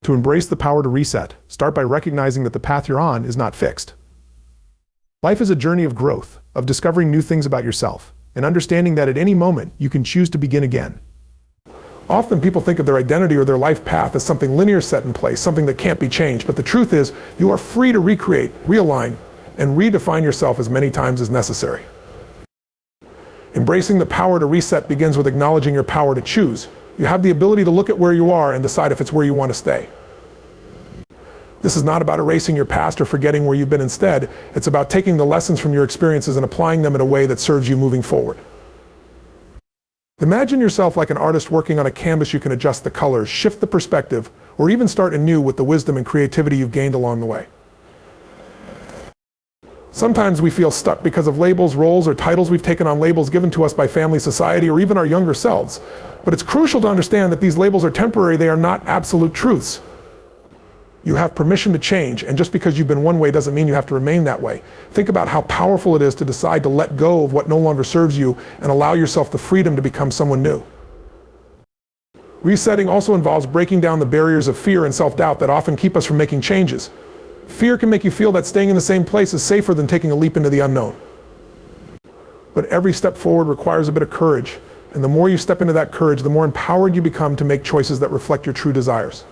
To embrace the power to reset, start by recognizing that the path you're on is not fixed. Life is a journey of growth, of discovering new things about yourself, and understanding that at any moment you can choose to begin again. Often people think of their identity or their life path as something linear set in place, something that can't be changed, but the truth is you are free to recreate, realign, and redefine yourself as many times as necessary. Embracing the power to reset begins with acknowledging your power to choose. You have the ability to look at where you are and decide if it's where you want to stay. This is not about erasing your past or forgetting where you've been instead. It's about taking the lessons from your experiences and applying them in a way that serves you moving forward. Imagine yourself like an artist working on a canvas. You can adjust the colors, shift the perspective, or even start anew with the wisdom and creativity you've gained along the way. Sometimes we feel stuck because of labels, roles, or titles we've taken on, labels given to us by family, society, or even our younger selves. But it's crucial to understand that these labels are temporary. They are not absolute truths. You have permission to change, and just because you've been one way doesn't mean you have to remain that way. Think about how powerful it is to decide to let go of what no longer serves you and allow yourself the freedom to become someone new. Resetting also involves breaking down the barriers of fear and self-doubt that often keep us from making changes. Fear can make you feel that staying in the same place is safer than taking a leap into the unknown. But every step forward requires a bit of courage, and the more you step into that courage, the more empowered you become to make choices that reflect your true desires.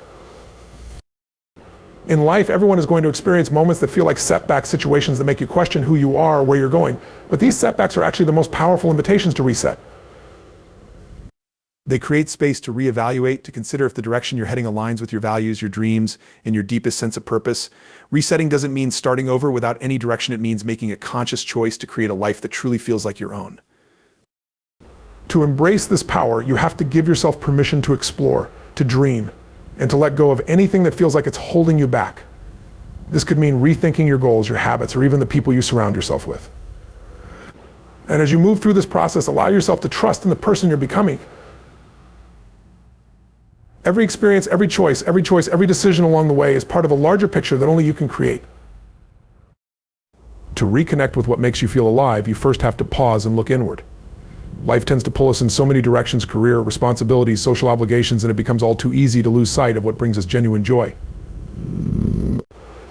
In life, everyone is going to experience moments that feel like setback situations that make you question who you are or where you're going. But these setbacks are actually the most powerful invitations to reset. They create space to reevaluate, to consider if the direction you're heading aligns with your values, your dreams, and your deepest sense of purpose. Resetting doesn't mean starting over without any direction. It means making a conscious choice to create a life that truly feels like your own. To embrace this power, you have to give yourself permission to explore, to dream, and to let go of anything that feels like it's holding you back. This could mean rethinking your goals, your habits, or even the people you surround yourself with. And as you move through this process, allow yourself to trust in the person you're becoming. Every experience, every choice, every decision along the way is part of a larger picture that only you can create. To reconnect with what makes you feel alive, you first have to pause and look inward. Life tends to pull us in so many directions: career, responsibilities, social obligations, and it becomes all too easy to lose sight of what brings us genuine joy.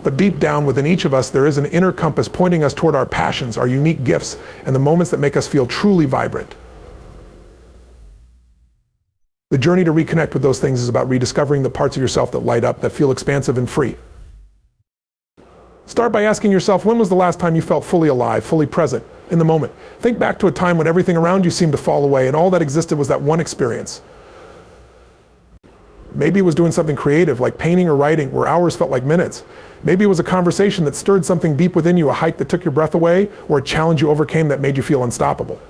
But deep down within each of us, there is an inner compass pointing us toward our passions, our unique gifts, and the moments that make us feel truly vibrant. The journey to reconnect with those things is about rediscovering the parts of yourself that light up, that feel expansive and free. Start by asking yourself, when was the last time you felt fully alive, fully present, in the moment? Think back to a time when everything around you seemed to fall away and all that existed was that one experience. Maybe it was doing something creative like painting or writing where hours felt like minutes. Maybe it was a conversation that stirred something deep within you, a hike that took your breath away, or a challenge you overcame that made you feel unstoppable.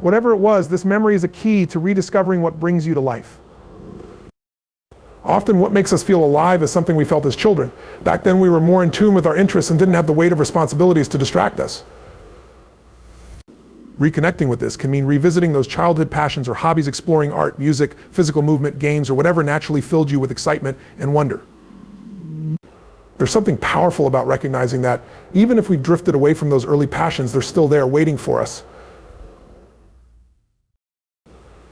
Whatever it was, this memory is a key to rediscovering what brings you to life. Often what makes us feel alive is something we felt as children. Back then we were more in tune with our interests and didn't have the weight of responsibilities to distract us. Reconnecting with this can mean revisiting those childhood passions or hobbies, exploring art, music, physical movement, games, or whatever naturally filled you with excitement and wonder. There's something powerful about recognizing that even if we've drifted away from those early passions, they're still there waiting for us.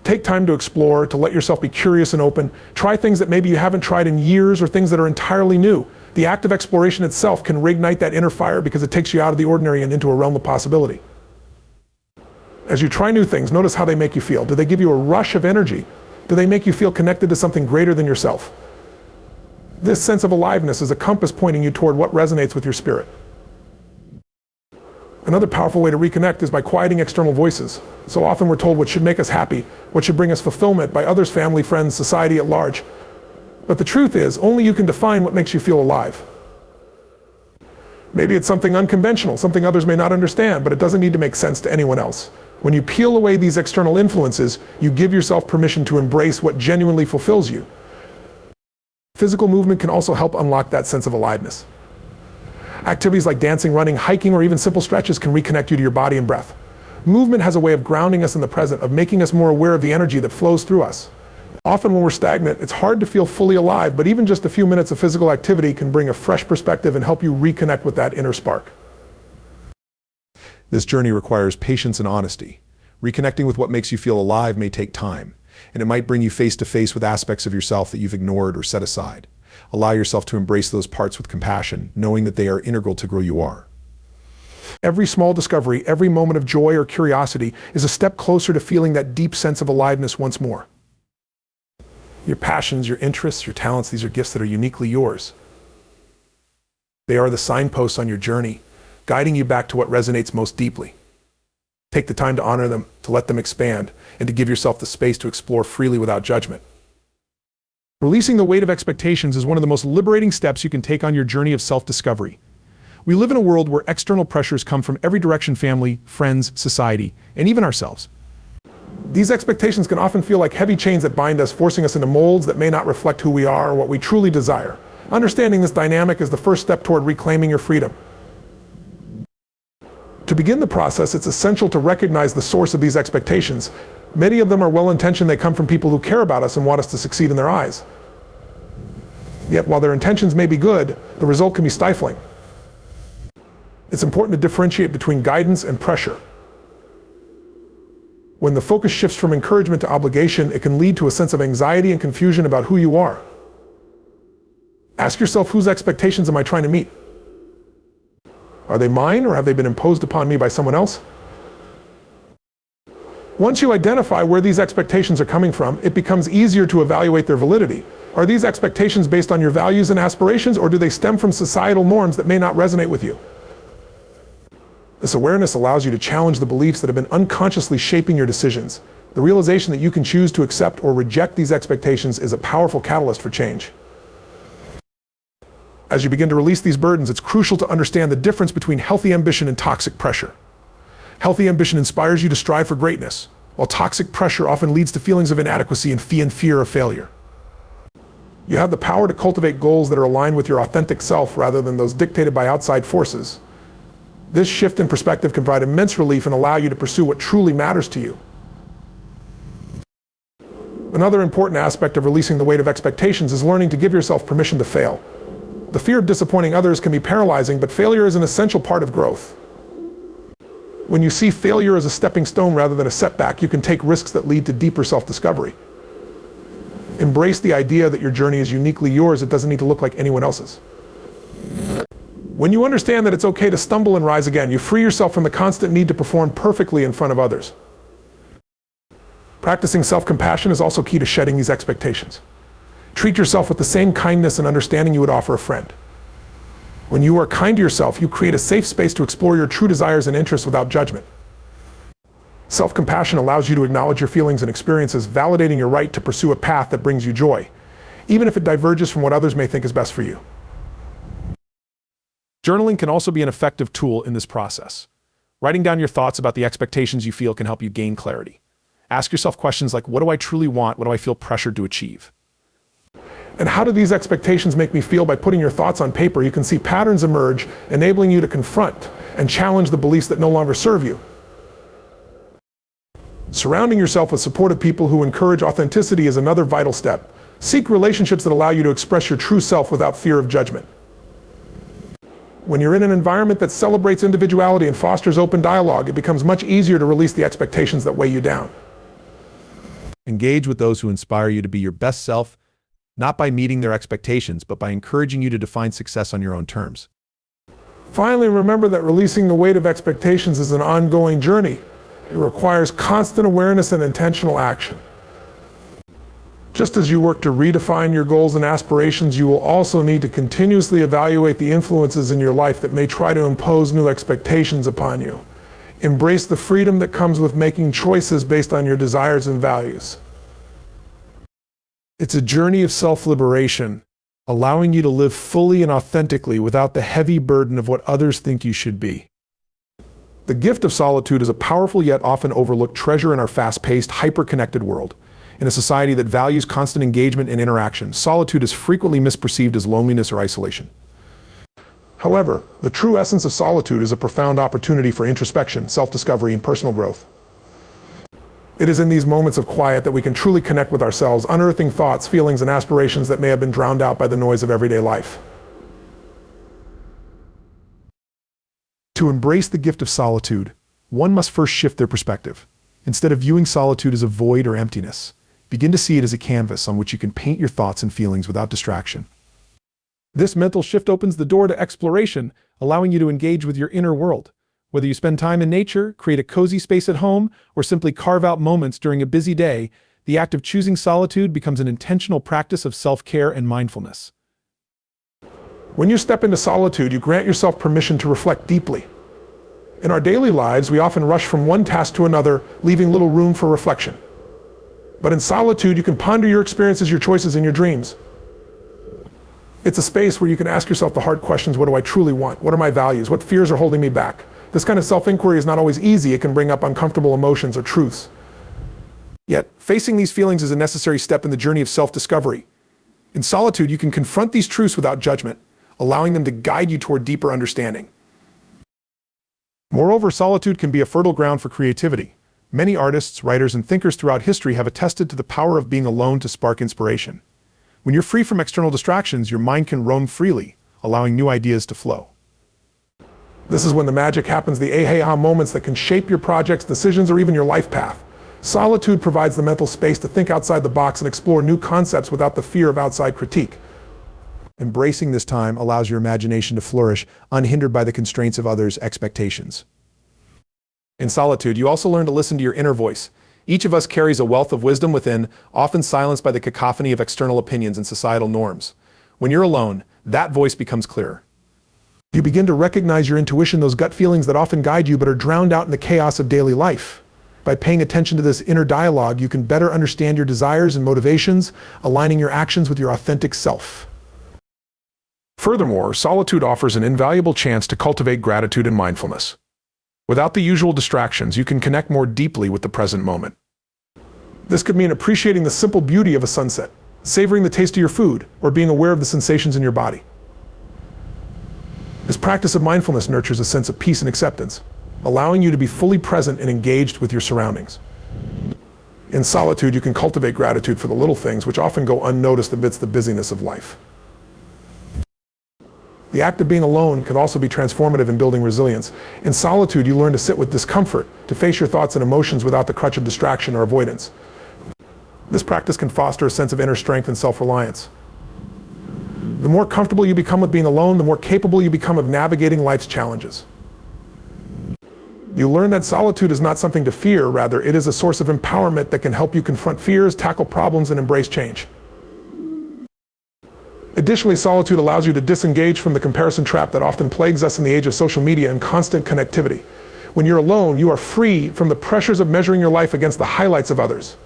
Take time to explore, to let yourself be curious and open. Try things that maybe you haven't tried in years or things that are entirely new. The act of exploration itself can reignite that inner fire because it takes you out of the ordinary and into a realm of possibility. As you try new things, notice how they make you feel. Do they give you a rush of energy? Do they make you feel connected to something greater than yourself? This sense of aliveness is a compass pointing you toward what resonates with your spirit. Another powerful way to reconnect is by quieting external voices. So often we're told what should make us happy, what should bring us fulfillment by others, family, friends, society at large. But the truth is, only you can define what makes you feel alive. Maybe it's something unconventional, something others may not understand, but it doesn't need to make sense to anyone else. When you peel away these external influences, you give yourself permission to embrace what genuinely fulfills you. Physical movement can also help unlock that sense of aliveness. Activities like dancing, running, hiking, or even simple stretches can reconnect you to your body and breath. Movement has a way of grounding us in the present, of making us more aware of the energy that flows through us. Often when we're stagnant, it's hard to feel fully alive, but even just a few minutes of physical activity can bring a fresh perspective and help you reconnect with that inner spark. This journey requires patience and honesty. Reconnecting with what makes you feel alive may take time. and it might bring you face to face with aspects of yourself that you've ignored or set aside. Allow yourself to embrace those parts with compassion, knowing that they are integral to who you are. Every small discovery, every moment of joy or curiosity is a step closer to feeling that deep sense of aliveness once more. Your passions, your interests, your talents, these are gifts that are uniquely yours. They are the signposts on your journey, guiding you back to what resonates most deeply. Take the time to honor them, to let them expand, and to give yourself the space to explore freely without judgment. Releasing the weight of expectations is one of the most liberating steps you can take on your journey of self-discovery. We live in a world where external pressures come from every direction: family, friends, society, and even ourselves. These expectations can often feel like heavy chains that bind us, forcing us into molds that may not reflect who we are or what we truly desire. Understanding this dynamic is the first step toward reclaiming your freedom. To begin the process, it's essential to recognize the source of these expectations. Many of them are well-intentioned. They come from people who care about us and want us to succeed in their eyes. Yet, while their intentions may be good, the result can be stifling. It's important to differentiate between guidance and pressure. When the focus shifts from encouragement to obligation, it can lead to a sense of anxiety and confusion about who you are. Ask yourself, whose expectations am I trying to meet? Are they mine, or have they been imposed upon me by someone else? Once you identify where these expectations are coming from, it becomes easier to evaluate their validity. Are these expectations based on your values and aspirations, or do they stem from societal norms that may not resonate with you? This awareness allows you to challenge the beliefs that have been unconsciously shaping your decisions. The realization that you can choose to accept or reject these expectations is a powerful catalyst for change. As you begin to release these burdens, it's crucial to understand the difference between healthy ambition and toxic pressure. Healthy ambition inspires you to strive for greatness, while toxic pressure often leads to feelings of inadequacy and fear of failure. You have the power to cultivate goals that are aligned with your authentic self rather than those dictated by outside forces. This shift in perspective can provide immense relief and allow you to pursue what truly matters to you. Another important aspect of releasing the weight of expectations is learning to give yourself permission to fail. The fear of disappointing others can be paralyzing, but failure is an essential part of growth. When you see failure as a stepping stone rather than a setback, you can take risks that lead to deeper self-discovery. Embrace the idea that your journey is uniquely yours. It doesn't need to look like anyone else's. When you understand that it's okay to stumble and rise again, you free yourself from the constant need to perform perfectly in front of others. Practicing self-compassion is also key to shedding these expectations. Treat yourself with the same kindness and understanding you would offer a friend. When you are kind to yourself, you create a safe space to explore your true desires and interests without judgment. Self-compassion allows you to acknowledge your feelings and experiences, validating your right to pursue a path that brings you joy, even if it diverges from what others may think is best for you. Journaling can also be an effective tool in this process. Writing down your thoughts about the expectations you feel can help you gain clarity. Ask yourself questions like, what do I truly want? What do I feel pressured to achieve? And how do these expectations make me feel? By putting your thoughts on paper, you can see patterns emerge, enabling you to confront and challenge the beliefs that no longer serve you. Surrounding yourself with supportive people who encourage authenticity is another vital step. Seek relationships that allow you to express your true self without fear of judgment. When you're in an environment that celebrates individuality and fosters open dialogue, it becomes much easier to release the expectations that weigh you down. Engage with those who inspire you to be your best self, not by meeting their expectations, but by encouraging you to define success on your own terms. Finally, remember that releasing the weight of expectations is an ongoing journey. It requires constant awareness and intentional action. Just as you work to redefine your goals and aspirations, you will also need to continuously evaluate the influences in your life that may try to impose new expectations upon you. Embrace the freedom that comes with making choices based on your desires and values. It's a journey of self-liberation, allowing you to live fully and authentically without the heavy burden of what others think you should be. The gift of solitude is a powerful yet often overlooked treasure in our fast-paced, hyper-connected world. In a society that values constant engagement and interaction, solitude is frequently misperceived as loneliness or isolation. However, the true essence of solitude is a profound opportunity for introspection, self-discovery, and personal growth. It is in these moments of quiet that we can truly connect with ourselves, unearthing thoughts, feelings, and aspirations that may have been drowned out by the noise of everyday life. To embrace the gift of solitude, one must first shift their perspective. Instead of viewing solitude as a void or emptiness, Begin to see it as a canvas on which you can paint your thoughts and feelings without distraction. This mental shift opens the door to exploration, allowing you to engage with your inner world. Whether you spend time in nature, create a cozy space at home, or simply carve out moments during a busy day, the act of choosing solitude becomes an intentional practice of self-care and mindfulness. When you step into solitude, you grant yourself permission to reflect deeply. In our daily lives, we often rush from one task to another, leaving little room for reflection. But in solitude, you can ponder your experiences, your choices, and your dreams. It's a space where you can ask yourself the hard questions: what do I truly want? What are my values? What fears are holding me back? This kind of self-inquiry is not always easy. It can bring up uncomfortable emotions or truths. Yet, facing these feelings is a necessary step in the journey of self-discovery. In solitude, you can confront these truths without judgment, allowing them to guide you toward deeper understanding. Moreover, solitude can be a fertile ground for creativity. Many artists, writers, and thinkers throughout history have attested to the power of being alone to spark inspiration. When you're free from external distractions, your mind can roam freely, allowing new ideas to flow. This is when the magic happens, the aha moments that can shape your projects, decisions, or even your life path. Solitude provides the mental space to think outside the box and explore new concepts without the fear of outside critique. Embracing this time allows your imagination to flourish, unhindered by the constraints of others' expectations. In solitude, you also learn to listen to your inner voice. Each of us carries a wealth of wisdom within, often silenced by the cacophony of external opinions and societal norms. When you're alone, that voice becomes clearer. You begin to recognize your intuition, those gut feelings that often guide you but are drowned out in the chaos of daily life. By paying attention to this inner dialogue, you can better understand your desires and motivations, aligning your actions with your authentic self. Furthermore, solitude offers an invaluable chance to cultivate gratitude and mindfulness. Without the usual distractions, you can connect more deeply with the present moment. This could mean appreciating the simple beauty of a sunset, savoring the taste of your food, or being aware of the sensations in your body. This practice of mindfulness nurtures a sense of peace and acceptance, allowing you to be fully present and engaged with your surroundings. In solitude, you can cultivate gratitude for the little things which often go unnoticed amidst the busyness of life. The act of being alone can also be transformative in building resilience. In solitude, you learn to sit with discomfort, to face your thoughts and emotions without the crutch of distraction or avoidance. This practice can foster a sense of inner strength and self-reliance. The more comfortable you become with being alone, the more capable you become of navigating life's challenges. You learn that solitude is not something to fear, rather it is a source of empowerment that can help you confront fears, tackle problems, and embrace change. Additionally, solitude allows you to disengage from the comparison trap that often plagues us in the age of social media and constant connectivity. When you're alone, you are free from the pressures of measuring your life against the highlights of others.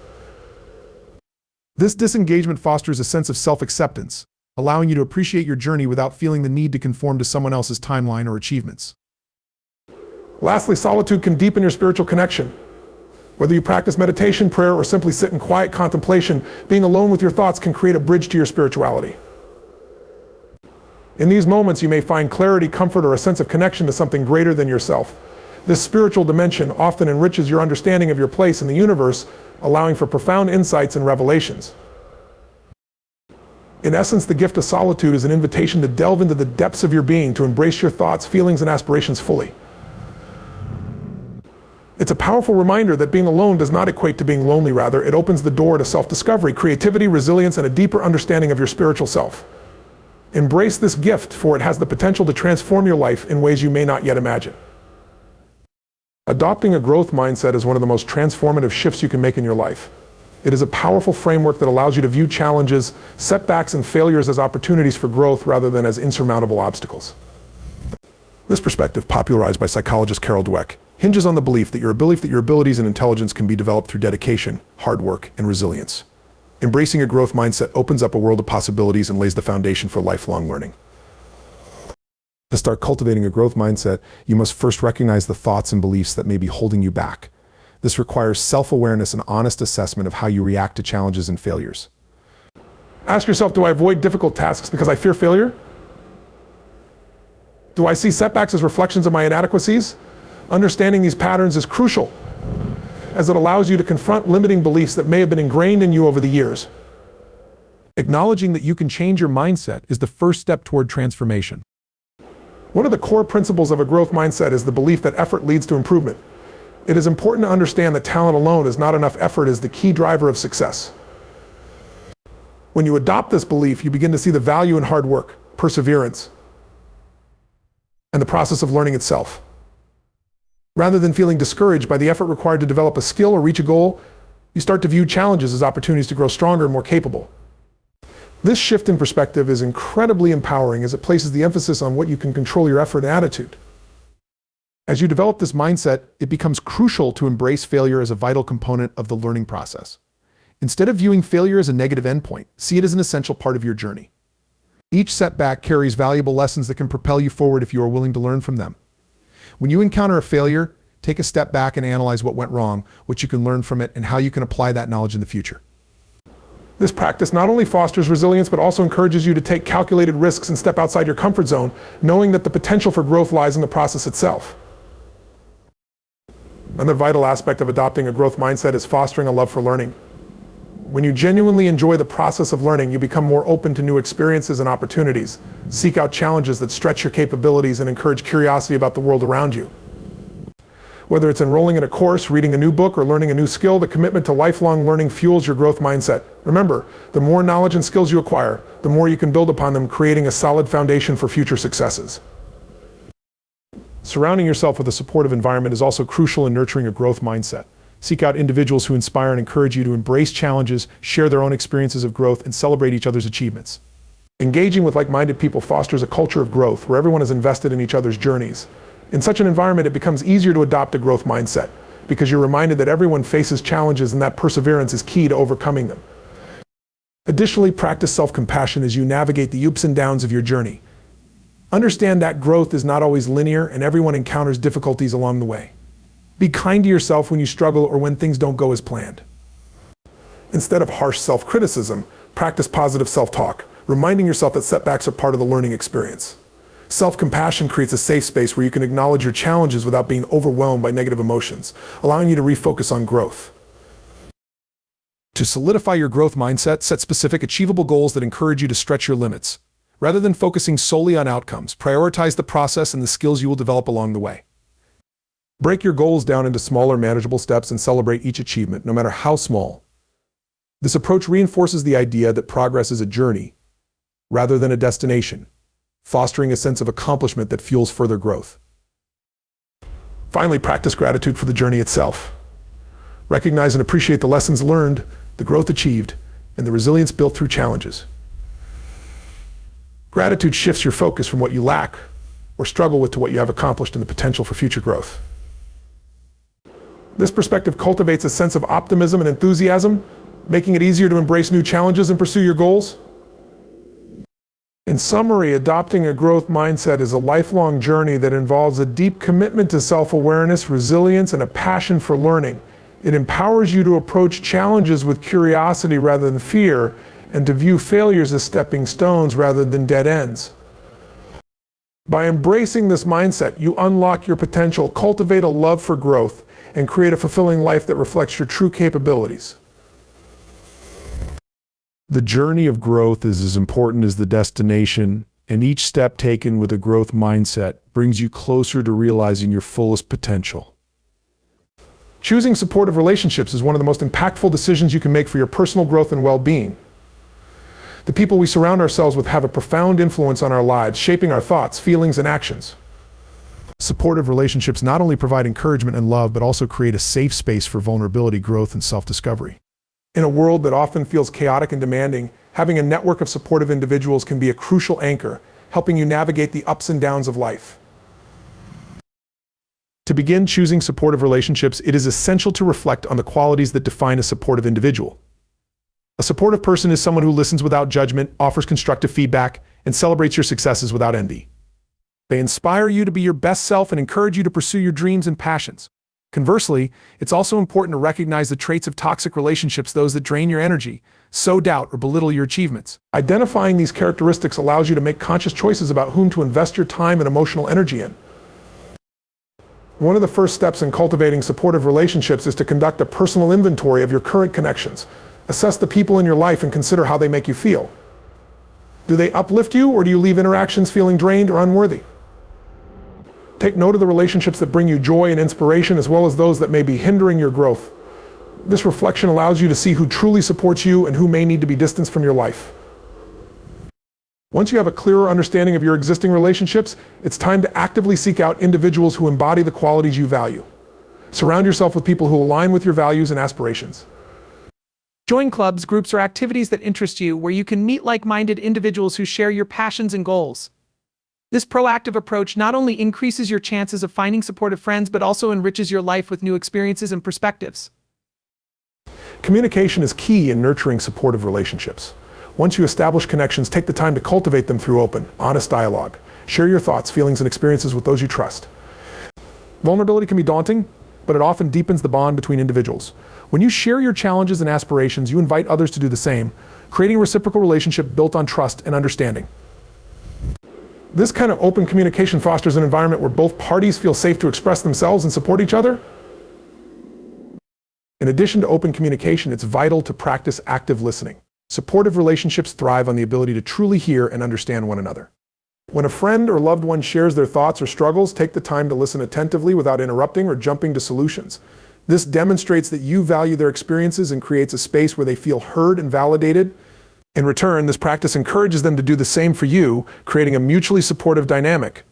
This disengagement fosters a sense of self-acceptance, allowing you to appreciate your journey without feeling the need to conform to someone else's timeline or achievements. Lastly, solitude can deepen your spiritual connection. Whether you practice meditation, prayer, or simply sit in quiet contemplation, being alone with your thoughts can create a bridge to your spirituality. In these moments, you may find clarity, comfort, or a sense of connection to something greater than yourself. This spiritual dimension often enriches your understanding of your place in the universe, allowing for profound insights and revelations. In essence, the gift of solitude is an invitation to delve into the depths of your being, to embrace your thoughts, feelings, and aspirations fully. It's a powerful reminder that being alone does not equate to being lonely. Rather, it opens the door to self-discovery, creativity, resilience, and a deeper understanding of your spiritual self. Embrace this gift, for it has the potential to transform your life in ways you may not yet imagine. Adopting a growth mindset is one of the most transformative shifts you can make in your life. It is a powerful framework that allows you to view challenges, setbacks, and failures as opportunities for growth rather than as insurmountable obstacles. This perspective, popularized by psychologist Carol Dweck, hinges on the belief that your abilities and intelligence can be developed through dedication, hard work, and resilience. Embracing a growth mindset opens up a world of possibilities and lays the foundation for lifelong learning. To start cultivating a growth mindset, you must first recognize the thoughts and beliefs that may be holding you back. This requires self-awareness and honest assessment of how you react to challenges and failures. Ask yourself, do I avoid difficult tasks because I fear failure? Do I see setbacks as reflections of my inadequacies? Understanding these patterns is crucial, as it allows you to confront limiting beliefs that may have been ingrained in you over the years. Acknowledging that you can change your mindset is the first step toward transformation. One of the core principles of a growth mindset is the belief that effort leads to improvement. It is important to understand that talent alone is not enough. Effort is the key driver of success. When you adopt this belief, you begin to see the value in hard work, perseverance, and the process of learning itself. Rather than feeling discouraged by the effort required to develop a skill or reach a goal, you start to view challenges as opportunities to grow stronger and more capable. This shift in perspective is incredibly empowering as it places the emphasis on what you can control your effort and attitude. As you develop this mindset, it becomes crucial to embrace failure as a vital component of the learning process. Instead of viewing failure as a negative endpoint, see it as an essential part of your journey. Each setback carries valuable lessons that can propel you forward if you are willing to learn from them. When you encounter a failure, take a step back and analyze what went wrong, what you can learn from it, and how you can apply that knowledge in the future. This practice not only fosters resilience, but also encourages you to take calculated risks and step outside your comfort zone, knowing that the potential for growth lies in the process itself. Another vital aspect of adopting a growth mindset is fostering a love for learning. When you genuinely enjoy the process of learning, you become more open to new experiences and opportunities, seek out challenges that stretch your capabilities, and encourage curiosity about the world around you. Whether it's enrolling in a course, reading a new book, or learning a new skill, the commitment to lifelong learning fuels your growth mindset. Remember, the more knowledge and skills you acquire, the more you can build upon them, creating a solid foundation for future successes. Surrounding yourself with a supportive environment is also crucial in nurturing a growth mindset. Seek out individuals who inspire and encourage you to embrace challenges, share their own experiences of growth, and celebrate each other's achievements. Engaging with like-minded people fosters a culture of growth where everyone is invested in each other's journeys. In such an environment, it becomes easier to adopt a growth mindset because you're reminded that everyone faces challenges and that perseverance is key to overcoming them. Additionally, practice self-compassion as you navigate the ups and downs of your journey. Understand that growth is not always linear and everyone encounters difficulties along the way. Be kind to yourself when you struggle or when things don't go as planned. Instead of harsh self-criticism, practice positive self-talk, reminding yourself that setbacks are part of the learning experience. Self-compassion creates a safe space where you can acknowledge your challenges without being overwhelmed by negative emotions, allowing you to refocus on growth. To solidify your growth mindset, set specific, achievable goals that encourage you to stretch your limits. Rather than focusing solely on outcomes, prioritize the process and the skills you will develop along the way. Break your goals down into smaller, manageable steps and celebrate each achievement, no matter how small. This approach reinforces the idea that progress is a journey, rather than a destination, fostering a sense of accomplishment that fuels further growth. Finally, practice gratitude for the journey itself. Recognize and appreciate the lessons learned, the growth achieved, and the resilience built through challenges. Gratitude shifts your focus from what you lack or struggle with to what you have accomplished and the potential for future growth. This perspective cultivates a sense of optimism and enthusiasm, making it easier to embrace new challenges and pursue your goals. In summary, adopting a growth mindset is a lifelong journey that involves a deep commitment to self-awareness, resilience, and a passion for learning. It empowers you to approach challenges with curiosity rather than fear, and to view failures as stepping stones rather than dead ends. By embracing this mindset, you unlock your potential, cultivate a love for growth, and create a fulfilling life that reflects your true capabilities. The journey of growth is as important as the destination, and each step taken with a growth mindset brings you closer to realizing your fullest potential. Choosing supportive relationships is one of the most impactful decisions you can make for your personal growth and well-being. The people we surround ourselves with have a profound influence on our lives, shaping our thoughts, feelings, and actions. Supportive relationships not only provide encouragement and love, but also create a safe space for vulnerability, growth, and self-discovery. In a world that often feels chaotic and demanding, having a network of supportive individuals can be a crucial anchor, helping you navigate the ups and downs of life. To begin choosing supportive relationships, it is essential to reflect on the qualities that define a supportive individual. A supportive person is someone who listens without judgment, offers constructive feedback, and celebrates your successes without envy. They inspire you to be your best self and encourage you to pursue your dreams and passions. Conversely, it's also important to recognize the traits of toxic relationships, those that drain your energy, sow doubt, or belittle your achievements. Identifying these characteristics allows you to make conscious choices about whom to invest your time and emotional energy in. One of the first steps in cultivating supportive relationships is to conduct a personal inventory of your current connections. Assess the people in your life and consider how they make you feel. Do they uplift you, or do you leave interactions feeling drained or unworthy? Take note of the relationships that bring you joy and inspiration, as well as those that may be hindering your growth. This reflection allows you to see who truly supports you and who may need to be distanced from your life. Once you have a clearer understanding of your existing relationships, it's time to actively seek out individuals who embody the qualities you value. Surround yourself with people who align with your values and aspirations. Join clubs, groups, or activities that interest you, where you can meet like-minded individuals who share your passions and goals. This proactive approach not only increases your chances of finding supportive friends, but also enriches your life with new experiences and perspectives. Communication is key in nurturing supportive relationships. Once you establish connections, take the time to cultivate them through open, honest dialogue. Share your thoughts, feelings, and experiences with those you trust. Vulnerability can be daunting, but it often deepens the bond between individuals. When you share your challenges and aspirations, you invite others to do the same, creating a reciprocal relationship built on trust and understanding. This kind of open communication fosters an environment where both parties feel safe to express themselves and support each other. In addition to open communication, it's vital to practice active listening. Supportive relationships thrive on the ability to truly hear and understand one another. When a friend or loved one shares their thoughts or struggles, take the time to listen attentively without interrupting or jumping to solutions. This demonstrates that you value their experiences and creates a space where they feel heard and validated. In return, this practice encourages them to do the same for you, creating a mutually supportive dynamic.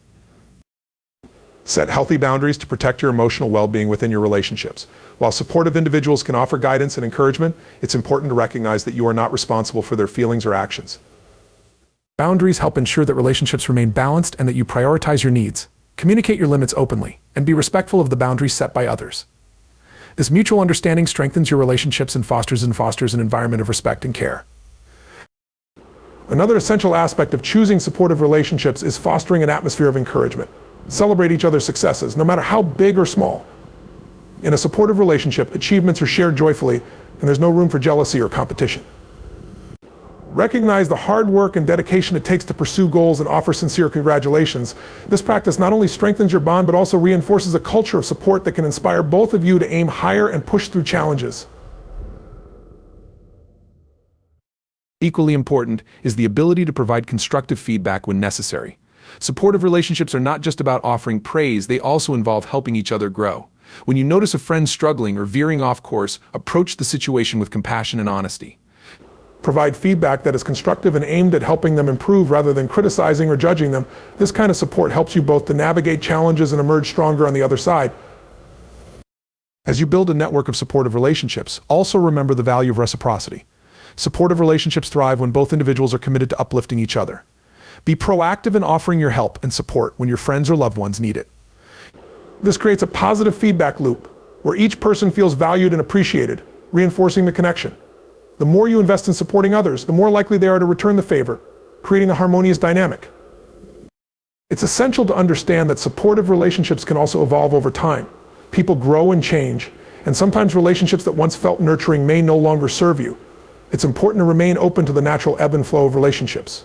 Set healthy boundaries to protect your emotional well-being within your relationships. While supportive individuals can offer guidance and encouragement, it's important to recognize that you are not responsible for their feelings or actions. Boundaries help ensure that relationships remain balanced and that you prioritize your needs. Communicate your limits openly, and be respectful of the boundaries set by others. This mutual understanding strengthens your relationships and fosters an environment of respect and care. Another essential aspect of choosing supportive relationships is fostering an atmosphere of encouragement. Celebrate each other's successes, no matter how big or small. In a supportive relationship, achievements are shared joyfully, and there's no room for jealousy or competition. Recognize the hard work and dedication it takes to pursue goals and offer sincere congratulations. This practice not only strengthens your bond, but also reinforces a culture of support that can inspire both of you to aim higher and push through challenges. Equally important is the ability to provide constructive feedback when necessary. Supportive relationships are not just about offering praise, they also involve helping each other grow. When you notice a friend struggling or veering off course, approach the situation with compassion and honesty. Provide feedback that is constructive and aimed at helping them improve rather than criticizing or judging them. This kind of support helps you both to navigate challenges and emerge stronger on the other side. As you build a network of supportive relationships, also remember the value of reciprocity. Supportive relationships thrive when both individuals are committed to uplifting each other. Be proactive in offering your help and support when your friends or loved ones need it. This creates a positive feedback loop where each person feels valued and appreciated, reinforcing the connection. The more you invest in supporting others, the more likely they are to return the favor, creating a harmonious dynamic. It's essential to understand that supportive relationships can also evolve over time. People grow and change, and sometimes relationships that once felt nurturing may no longer serve you. It's important to remain open to the natural ebb and flow of relationships.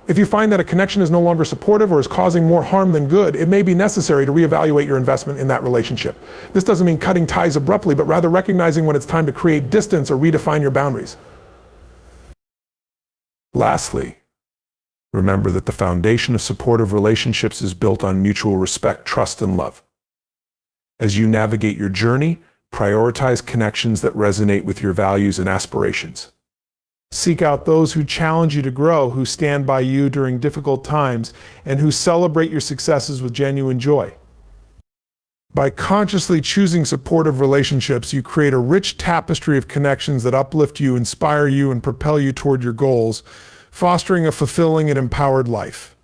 If you find that a connection is no longer supportive or is causing more harm than good, it may be necessary to reevaluate your investment in that relationship. This doesn't mean cutting ties abruptly, but rather recognizing when it's time to create distance or redefine your boundaries. Lastly, remember that the foundation of supportive relationships is built on mutual respect, trust, and love. As you navigate your journey, prioritize connections that resonate with your values and aspirations. Seek out those who challenge you to grow, who stand by you during difficult times, and who celebrate your successes with genuine joy. By consciously choosing supportive relationships, you create a rich tapestry of connections that uplift you, inspire you, and propel you toward your goals, fostering a fulfilling and empowered life.